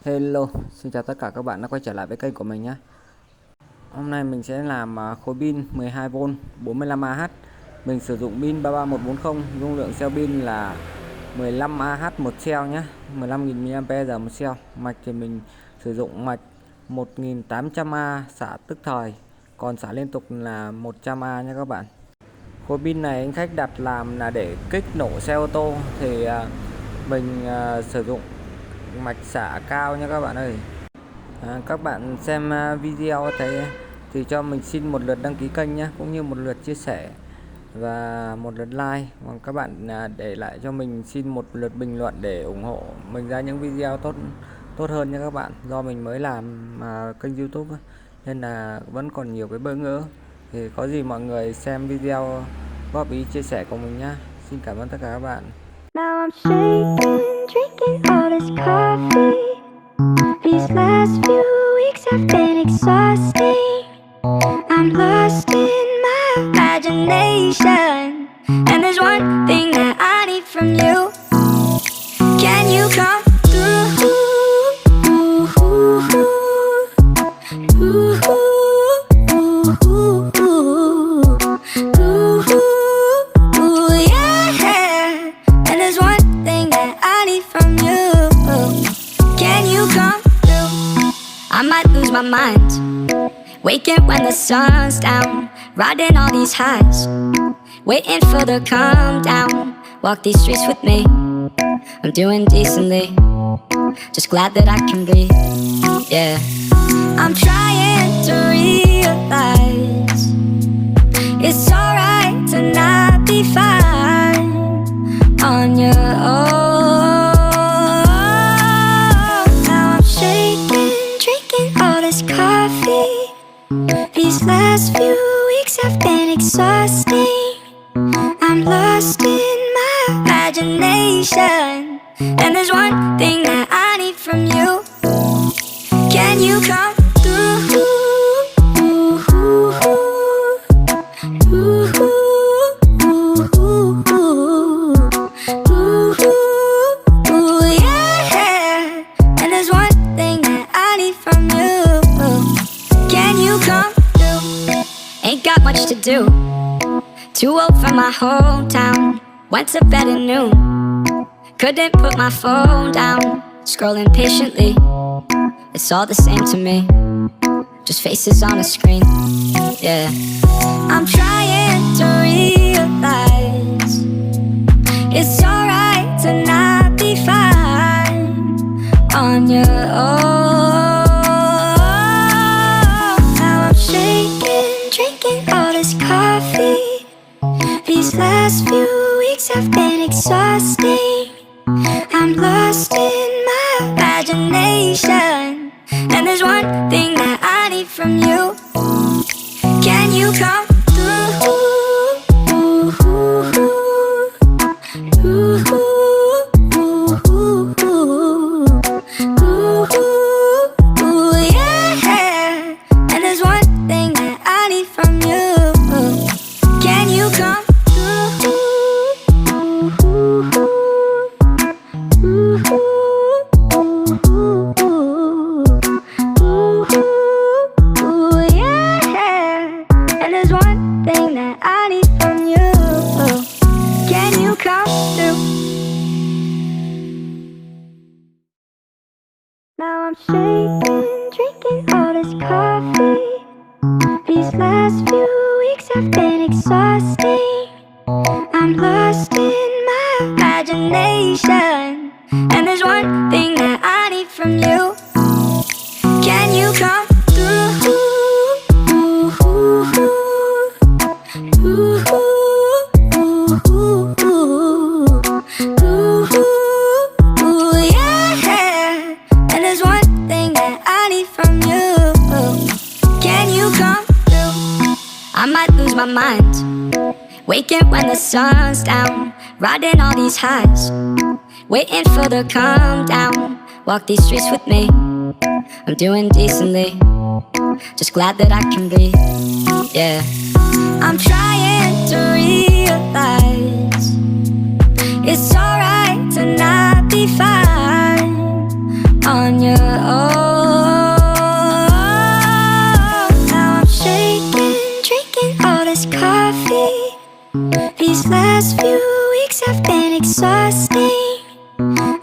Hello, xin chào tất cả các bạn đã quay trở lại với kênh của mình nhé. Hôm nay mình sẽ làm khối pin 12V 45Ah. Mình sử dụng pin 33140, dung lượng cell pin là 15Ah một cell nhé, 15.000 mAh một cell. Mạch thì mình sử dụng mạch 1800A xả tức thời, còn xả liên tục là 100A nha các bạn. Khối pin này anh khách đặt làm là để kích nổ xe ô tô thì mình sử dụng mạch xả cao nha các bạn ơi. Các bạn xem video thấy thì cho mình xin một lượt đăng ký kênh nhé, cũng như một lượt chia sẻ và một lượt like. Còn các bạn để lại cho mình xin một lượt bình luận để ủng hộ mình ra những video tốt hơn nha các bạn. Do mình mới làm kênh YouTube nên là vẫn còn nhiều cái bỡ ngỡ, thì có gì mọi người xem video góp ý chia sẻ cùng mình nhé. Xin cảm ơn tất cả các bạn. Now I'm shaking, drinking all this coffee. These last few weeks have been exhausting. I'm lost in my imagination, and there's one thing that I need from you. Can you come through? Yeah. And there's one thing that I need from you. Can you come through? I might lose my mind, waking when the sun's down, riding all these highs, waiting for the calm down. Walk these streets with me, I'm doing decently, just glad that I can breathe. Yeah, I'm trying to realize it's alright to not be fine on your own. Now I'm shaking, drinking all this coffee. These last few weeks have been exhausting. I'm lost in my imagination, and there's one thing that I need from you. Can you come through? Yeah. And there's one thing that I need from you. Can you come through? Ain't got much to do, too old for my hometown. Went to bed at noon, couldn't put my phone down. Scrolling patiently, it's all the same to me, just faces on a screen. Yeah, I'm trying to realize it's alright to not be fine on your own. Now I'm shaking, drinking all this coffee. These last few weeks have been exhausting. I'm lost in my imagination, and there's one thing that I need from you. Can you come through? Yeah. And there's one thing that I need from you. Can you come through? Yeah. And there's one thing that I need from you. Can you come through? Now I'm shaking, drinking all this coffee. These last few weeks have been exhausting. I'm lost in my imagination, and there's one thing that I need from you. Can you come through? Yeah. And there's one thing that I need from you. Can you come through? I might lose my mind, waking when the sun's down, riding all these highs, waiting for the calm down. Walk these streets with me, I'm doing decently, just glad that I can breathe. Yeah, I'm trying to realize it's alright to not be fine on your own. Now I'm shaking, drinking all this coffee. These last few weeks have been exhausting.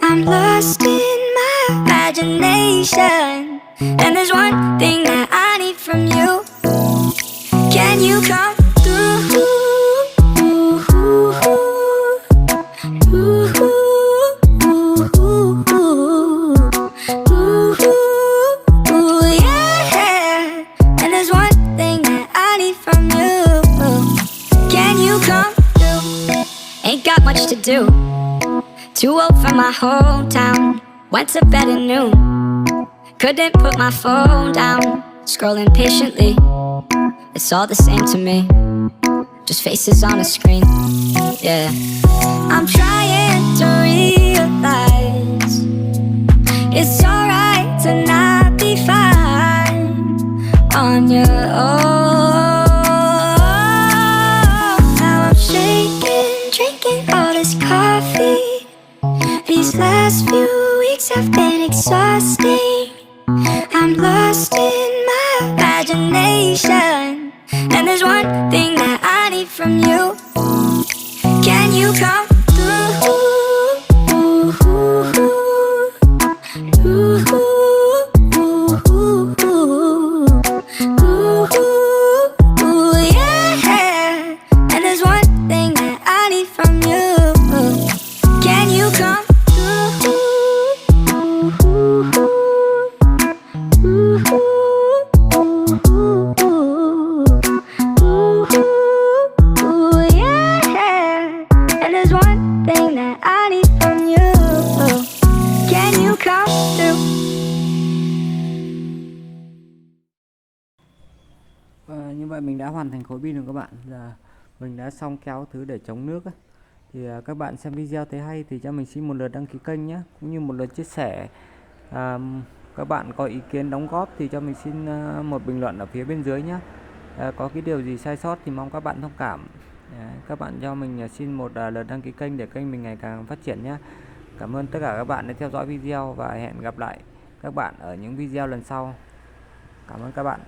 I'm lost in my imagination, and there's one thing that I need from you. Can you come through? Yeah. And there's one thing that I need from you. Can you come through? Ain't got much to do. Too old for my hometown. Went to bed at noon. Couldn't put my phone down. Scrolling patiently. It's all the same to me. Just faces on a screen. Yeah. I'm trying to realize it's alright to not be fine on your own. Now I'm shaking, drinking all this coffee. These last few weeks have been exhausting. I'm lost in my imagination, and there's one thing that I need from you. Can you come through? Yeah. And there's one thing that I need from you. Can you come through? Yeah. And there's one thing that I need from you. Can you come through? Như vậy mình đã hoàn thành khối pin rồi các bạn. Giờ mình đã xong kéo thứ để chống nước ấy. Thì các bạn xem video thấy hay thì cho mình xin một lượt đăng ký kênh nhé, cũng như một lượt chia sẻ. Các bạn có ý kiến đóng góp thì cho mình xin một bình luận ở phía bên dưới nhé. Có cái điều gì sai sót thì mong các bạn thông cảm. Các bạn cho mình xin một lượt đăng ký kênh để kênh mình ngày càng phát triển nhé. Cảm ơn tất cả các bạn đã theo dõi video và hẹn gặp lại các bạn ở những video lần sau. Cảm ơn các bạn.